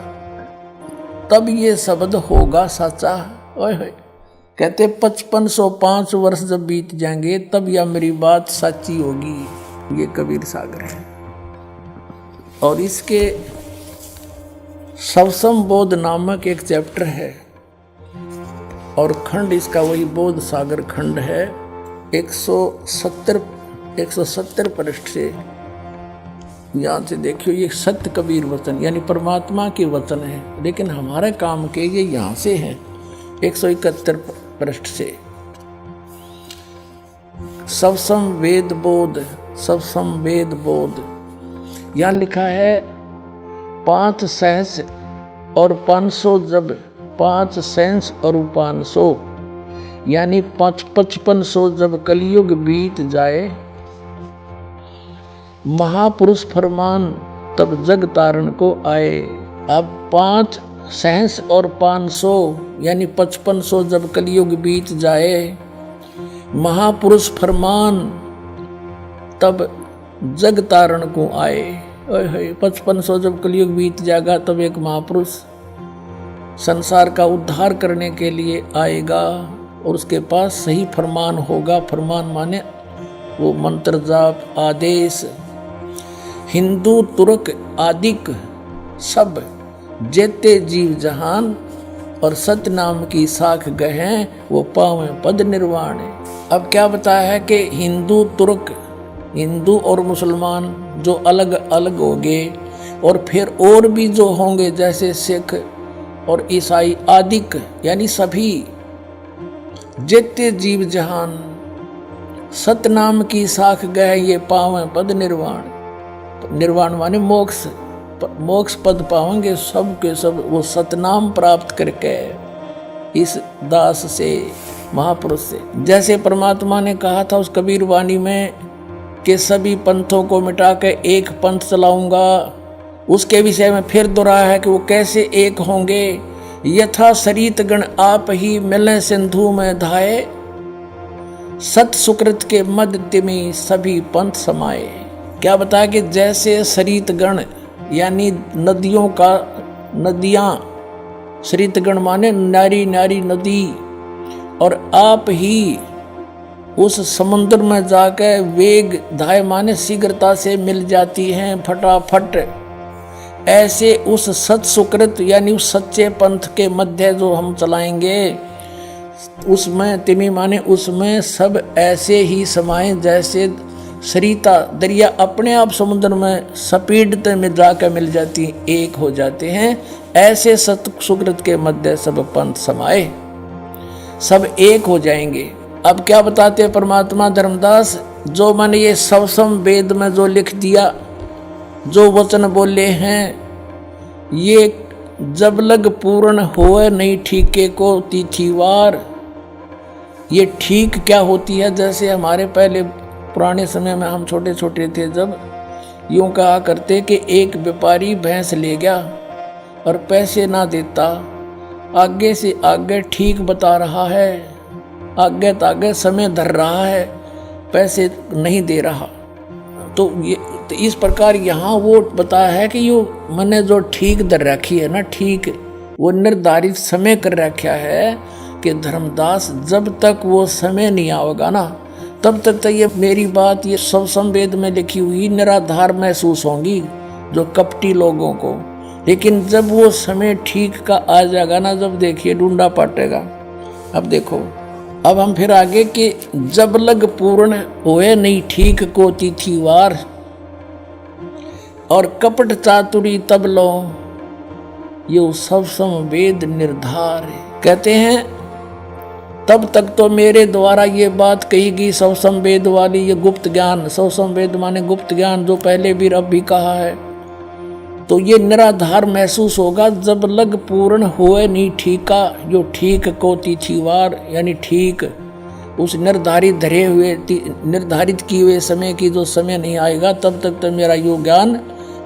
तब ये शब्द होगा सच्चा। ओए कहते 5505 वर्ष जब बीत जाएंगे तब यह मेरी बात सच्ची होगी। ये कबीर सागर है। और इसके सवसम बोध नामक एक चैप्टर है, और खंड इसका वही बोध सागर खंड है। 170 पृष्ठ से यहाँ से देखियो, ये सत्य कबीर वचन यानी परमात्मा के वचन है, लेकिन हमारे काम के ये यहाँ से हैं 171 पृष्ठ से। सब संवेद बोध, सब संवेद बोध, यहाँ लिखा है 5 सहस और 500 जब 5 सहस और 500 यानी 5500 जब कलयुग बीत जाए, महापुरुष फरमान तब जग तारण को आए। अब 5 सहस और 500 यानी 5500 जब कलयुग बीत जाए, महापुरुष फरमान तब जग तारण को आए। 5500 जब कलयुग बीत जाएगा तब एक महापुरुष संसार का उद्धार करने के लिए आएगा और उसके पास सही फरमान होगा। फरमान माने वो मंत्र जाप आदेश। हिंदू तुर्क आदिक सब जेते जीव जहान और सत्य नाम की साख गहें, वो पावे पद निर्वाण। अब क्या बताया है कि हिंदू तुर्क, हिंदू और मुसलमान जो अलग अलग होंगे, और फिर और भी जो होंगे जैसे सिख और ईसाई आदिक यानी सभी जेते जीव जहान सतनाम की साख गए, ये पावे पद निर्वाण। निर्वाण माने मोक्ष, मोक्ष पद पावेंगे सब के सब वो सतनाम प्राप्त करके इस दास से, महापुरुष से। जैसे परमात्मा ने कहा था उस कबीर वाणी में कि सभी पंथों को मिटा के एक पंथ चलाऊंगा, उसके विषय में फिर दोहराया है कि वो कैसे एक होंगे। यथा सरित गण आप ही मिले सिंधु में धाये, सत सुकृत के मध्य में सभी पंथ समाये। क्या बताया कि जैसे सरित गण यानी नदियों का, नदियां, सरित गण माने नारी नारी नदी, और आप ही उस समुद्र में जाकर वेग धाय माने शीघ्रता से मिल जाती हैं फटाफट। ऐसे उस सत सुकृत यानी उस सच्चे पंथ के मध्य जो हम चलाएंगे, उसमें तिमी माने उसमें सब ऐसे ही समाये जैसे सरिता दरिया अपने आप समुद्र में स्पीड में जाकर मिल जाती, एक हो जाते हैं। ऐसे सत सुकृत के मध्य सब पंथ समाये, सब एक हो जाएंगे। अब क्या बताते हैं परमात्मा धर्मदास, जो मैंने ये सवसम वेद में जो लिख दिया, जो वचन बोले हैं, ये जब लग पूर्ण होए नहीं ठीके को तिथिवार। ये ठीक क्या होती है, जैसे हमारे पहले पुराने समय में हम छोटे छोटे थे जब यूं कहा करते कि एक व्यापारी भैंस ले गया और पैसे ना देता, आगे से आगे ठीक बता रहा है, आगे तागे समय धर रहा है, पैसे नहीं दे रहा। तो इस प्रकार यहाँ वो बताया है कि यो मैंने जो ठीक दर रखी है ना, ठीक वो निर्धारित समय कर रखा है कि धर्मदास जब तक वो समय नहीं आएगा ना, तब तक तो ये मेरी बात ये सब संवेद में लिखी हुई निराधार महसूस होंगी जो कपटी लोगों को। लेकिन जब वो समय ठीक का आ जाएगा ना, जब देखिए ढूंढा पाटेगा। अब देखो, अब हम फिर आगे कि जब लग पूर्ण होए नहीं ठीक को तिथिवार, और कपट चातुरी तब लो यो सब संवेद निर्धार। कहते हैं तब तक तो मेरे द्वारा ये बात कही गई सब संवेद वाली, ये गुप्त ज्ञान, सब संवेद माने गुप्त ज्ञान जो पहले भी अब भी कहा है, तो ये निराधार महसूस होगा जब लग पूर्ण होए नहीं ठीका, जो ठीक को तिथिवार यानी ठीक उस निर्धारित धरे हुए निर्धारित किए हुए समय की जो समय नहीं आएगा, तब तक तो मेरा यो ज्ञान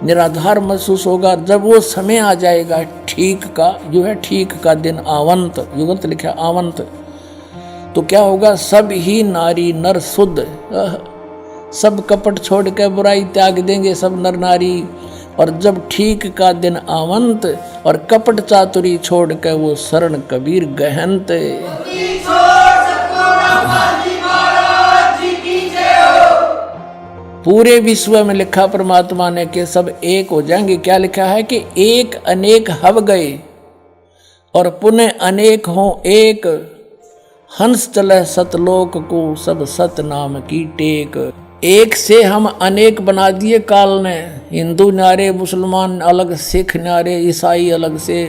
निराधार महसूस होगा। जब वो समय आ जाएगा ठीक का, जो है ठीक का दिन आवंत, युगंत लिखा आवंत, तो क्या होगा, सब ही नारी नर शुद्ध, सब कपट छोड़ के बुराई त्याग देंगे सब नर नारी। और जब ठीक का दिन आवंत और कपट चातुरी छोड़ के वो शरण कबीर गहनत। पूरे विश्व में लिखा परमात्मा ने कि सब एक हो जाएंगे। क्या लिखा है कि एक अनेक हव गए और पुनः अनेक हो एक, हंस चले सतलोक को सब सत नाम की टेक। एक से हम अनेक बना दिए काल ने, हिंदू न्यारे, मुसलमान अलग, सिख न्यारे, ईसाई अलग से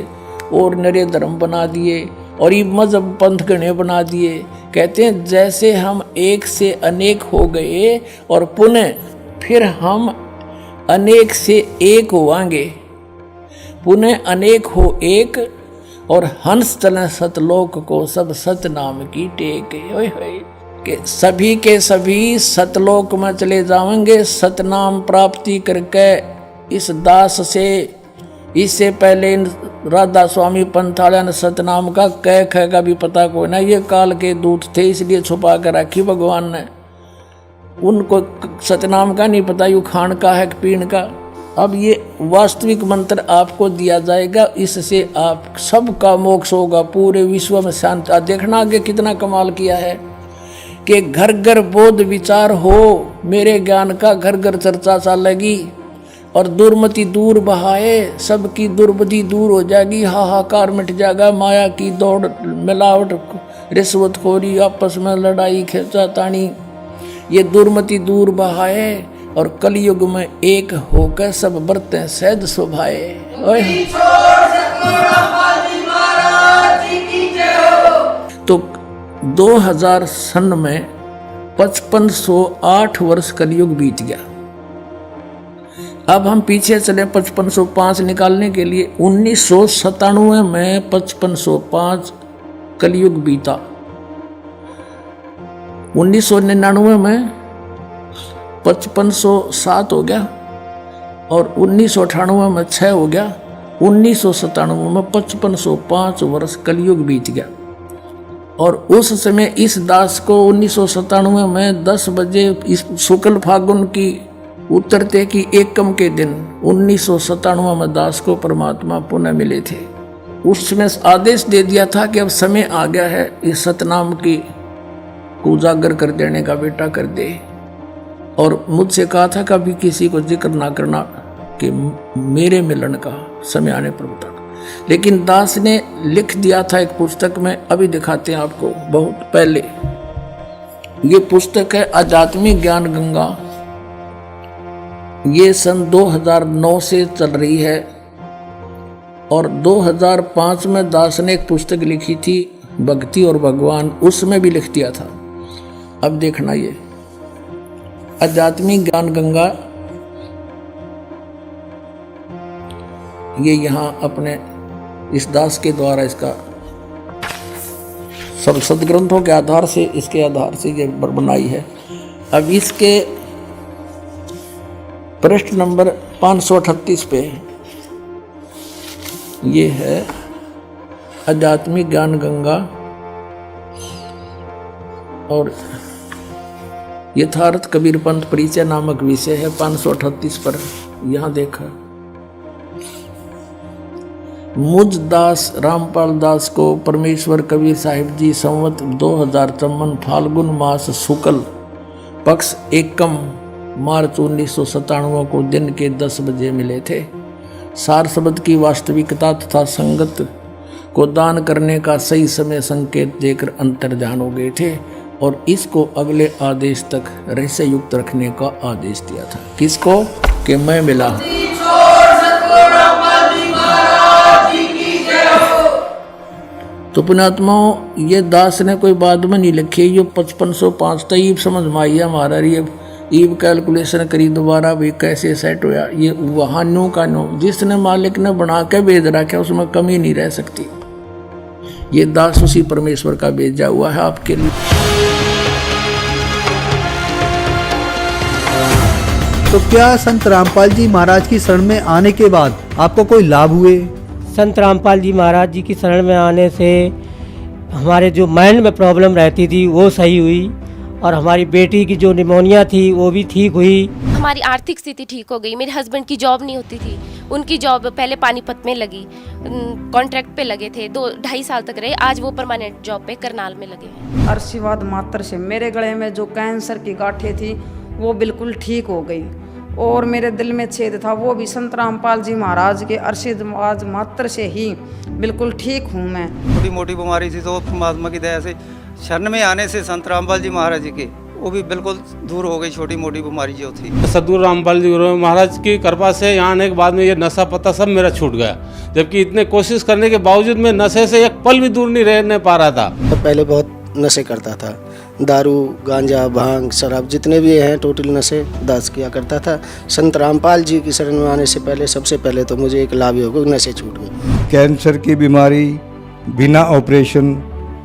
और नरे धर्म बना दिए और ये मजहब पंथ गणे बना दिए। कहते हैं जैसे हम एक से अनेक हो गए और पुनः फिर हम अनेक से एक होवांगे, पुनः अनेक हो एक और हंस चले सतलोक को सब सत नाम की टेक। ओए होए के सभी सतलोक में चले जाएंगे सतनाम प्राप्ति करके। इस दास से इससे पहले राधा स्वामी पंथालय ने सतनाम का कह ख का भी पता कोई ना, ये काल के दूत थे इसलिए छुपा कर रखी भगवान ने। उनको सतनाम का नहीं पता यू खान का है पीण का। अब ये वास्तविक मंत्र आपको दिया जाएगा, इससे आप सबका मोक्ष होगा, पूरे विश्व में शांति। देखना आगे कितना कमाल किया है कि घर घर बोध विचार हो, मेरे ज्ञान का घर घर चर्चा चलेगी और दुर्मति दूर बहाए, सबकी दुर्बुद्धि दूर हो जाएगी, हाहाकार मिट जाएगा, माया की दौड़, मिलावट, रिश्वतखोरी, आपस में लड़ाई खींचातानी, ये दुर्मति दूर बहाए और कलयुग में एक होकर सब बरतें सहज शोभाए। तो 2000 सन में 5508 वर्ष कलयुग बीत गया। अब हम पीछे चले 5505 निकालने के लिए। 1997 में 5505 कलयुग बीता। 1999 में 5507 हो गया और 1998 में 6 हो गया। 1997 में 5505 वर्ष कलयुग बीत गया। और उस समय इस दास को 1997 में 10 बजे इस शुक्ल फागुन की उतरते की एकम के दिन 1997 में दास को परमात्मा पुनः मिले थे। उसमें आदेश दे दिया था कि अब समय आ गया है इस सतनाम की को उजागर कर देने का, बेटा कर दे। और मुझसे कहा था कभी किसी को जिक्र ना करना कि मेरे मिलन का समय आने पर बता। लेकिन दास ने लिख दिया था एक पुस्तक में, अभी दिखाते हैं आपको, बहुत पहले। ये पुस्तक है आध्यात्मिक ज्ञान गंगा। ये सन 2009 से चल रही है और 2005 में दास ने एक पुस्तक लिखी थी भक्ति और भगवान, उसमें भी लिख दिया था। अब देखना ये आध्यात्मिक ज्ञान गंगा, ये यहाँ अपने इस दास के द्वारा इसका सब सदग्रंथों के आधार से, इसके आधार से ये बनाई है। अब इसके पृष्ठ नंबर 538 पे ये है आध्यात्मिक ज्ञान गंगा और यथार्थ कबीर पंथ परिचय नामक विषय है। 538 पर यहां देखा, मुझ दास रामपाल दास को परमेश्वर कबीर साहिब जी संवत 2053 फाल्गुन मास शुक्ल पक्ष एकम मार्च 1997 को दिन के 10 बजे मिले थे। सार शब्द की वास्तविकता तथा संगत को दान करने का सही समय संकेत देकर अंतर्ध्यान हो गए थे और इसको अगले आदेश तक रहस्य युक्त रखने का आदेश दिया था। किसको? कि मैं मिला। तो पुण्यात्माओं, ये दास ने कोई बाद में नहीं लिखी, ये 5505 था। ईब समझ में आई हमारा, ये ईब कैलकुलेशन करी दोबारा भी कैसे सेट होया। ये वहाँ नो का नो जिसने मालिक ने बना के भेज रखा है उसमें कमी नहीं रह सकती। ये दास उसी परमेश्वर का भेजा हुआ है आपके लिए। तो क्या संत रामपाल जी महाराज की शरण में आने के बाद आपको कोई लाभ हुए? संत रामपाल जी महाराज जी की शरण में आने से हमारे जो माइंड में प्रॉब्लम रहती थी वो सही हुई और हमारी बेटी की जो निमोनिया थी वो भी ठीक हुई। हमारी आर्थिक स्थिति ठीक हो गई। मेरे हस्बैंड की जॉब नहीं होती थी, उनकी जॉब पहले पानीपत में लगी, कॉन्ट्रैक्ट पे लगे थे, 2-2.5 साल तक रहे। आज वो परमानेंट जॉब पे करनाल में लगे हैं। आशीर्वाद मात्र से मेरे गले में जो कैंसर की गांठें थी वो बिल्कुल ठीक हो गई और मेरे दिल में छेद था वो भी संत रामपाल जी महाराज के आशीर्वाद मात्र से ही बिल्कुल ठीक हूँ मैं। छोटी मोटी बीमारी थी तो परमात्मा की दया से शरण में आने से संत रामपाल जी महाराज जी के वो भी बिल्कुल दूर हो गई, छोटी मोटी बीमारी जो थी। सदगुरु रामपाल जी महाराज की कृपा से यहाँ आने के बाद में ये नशा पता सब मेरा छूट गया, जबकि इतने कोशिश करने के बावजूद मैं नशे से एक पल भी दूर नहीं रहने पा रहा था। तो पहले बहुत नशे करता था, दारू, गांजा, भांग, शराब जितने भी हैं टोटल नशे दास किया करता था। संत रामपाल जी की शरण में आने से पहले सबसे पहले तो मुझे एक लाभ हो गया, नशे छूट गए। कैंसर की बीमारी बिना ऑपरेशन,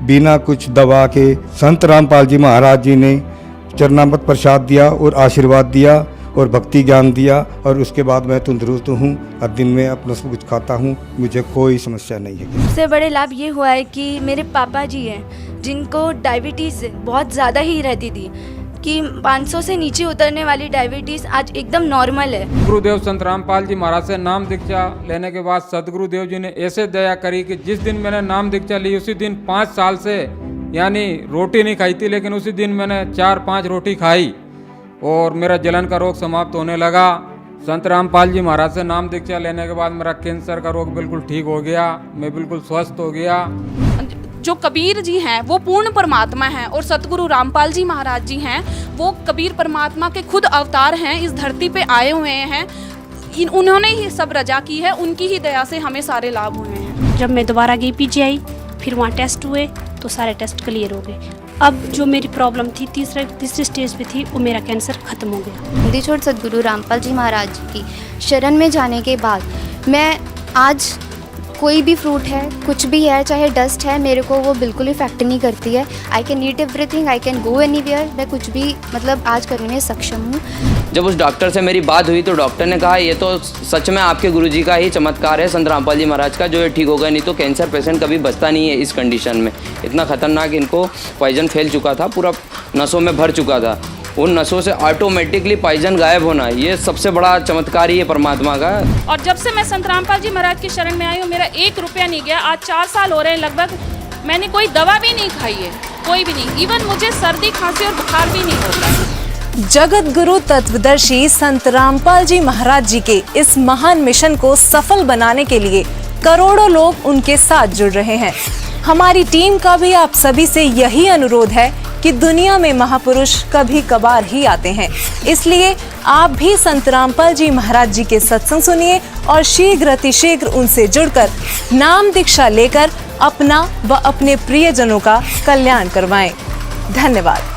बिना कुछ दवा के संत रामपाल जी महाराज जी ने चरणामृत प्रसाद दिया और आशीर्वाद दिया और भक्ति ज्ञान दिया, और उसके बाद मैं तंदुरुस्त हूँ और दिन में अपना सब कुछ खाता हूँ, मुझे कोई समस्या नहीं है। सबसे बड़े लाभ ये हुआ है कि मेरे पापा जी हैं जिनको डायबिटीज़ बहुत ज़्यादा ही रहती थी, कि 500 से नीचे उतरने वाली डायबिटीज़ आज एकदम नॉर्मल है। गुरुदेव संत रामपाल जी महाराज से नाम दीक्षा लेने के बाद सदगुरुदेव जी ने ऐसे दया करी कि जिस दिन मैंने नाम दीक्षा ली उसी दिन 5 साल से यानी रोटी नहीं खाई थी, लेकिन उसी दिन मैंने 4-5 रोटी खाई और मेरा जलन का रोग समाप्त होने लगा। संत रामपाल जी महाराज से नाम दीक्षा लेने के बाद मेरा कैंसर का रोग बिल्कुल ठीक हो गया, मैं बिल्कुल स्वस्थ हो गया। जो कबीर जी हैं वो पूर्ण परमात्मा हैं और सतगुरु रामपाल जी महाराज जी हैं वो कबीर परमात्मा के खुद अवतार हैं, इस धरती पे आए हुए हैं, उन्होंने ही सब रजा की है, उनकी ही दया से हमें सारे लाभ हुए हैं। जब मैं दोबारा गई पीजीआई, फिर वहाँ टेस्ट हुए तो सारे टेस्ट क्लियर हो गए। अब जो मेरी प्रॉब्लम थी तीसरे स्टेज पे थी, वो मेरा कैंसर खत्म हो गया। हिंदी छोड़ सतगुरु रामपाल जी महाराज की शरण में जाने के बाद मैं आज कोई भी फ्रूट है, कुछ भी है, चाहे डस्ट है, मेरे को वो बिल्कुल इफेक्ट नहीं करती है। I can eat everything, I can go anywhere, मैं कुछ भी मतलब आज करने में सक्षम हूँ। जब उस डॉक्टर से मेरी बात हुई तो डॉक्टर ने कहा ये तो सच में आपके गुरुजी का ही चमत्कार है, संत रामपाल जी महाराज का, जो ये ठीक हो गया, नहीं तो कैंसर पेशेंट कभी बचता नहीं है इस कंडीशन में। इतना खतरनाक इनको पॉइजन फैल चुका था, पूरा नसों में भर चुका था। उन नसों से ऑटोमेटिकली पॉइजन गायब होना, ये सबसे बड़ा चमत्कार ही है परमात्मा का। और जब से मैं संत रामपाल जी महाराज की शरण में आई हूँ, मेरा 1 रुपया नहीं गया। आज 4 साल हो रहे हैं लगभग, मैंने कोई दवा भी नहीं खाई है, कोई भी नहीं। इवन मुझे सर्दी, खांसी और बुखार भी नहीं होता है। जगत गुरु तत्वदर्शी संत रामपाल जी महाराज जी के इस महान मिशन को सफल बनाने के लिए करोड़ों लोग उनके साथ जुड़ रहे हैं। हमारी टीम का भी आप सभी से यही अनुरोध है कि दुनिया में महापुरुष कभी कभार ही आते हैं, इसलिए आप भी संत रामपाल जी महाराज जी के सत्संग सुनिए और शीघ्र अतिशीघ्र उनसे जुड़कर नाम दीक्षा लेकर अपना व अपने प्रियजनों का कल्याण करवाएं। धन्यवाद।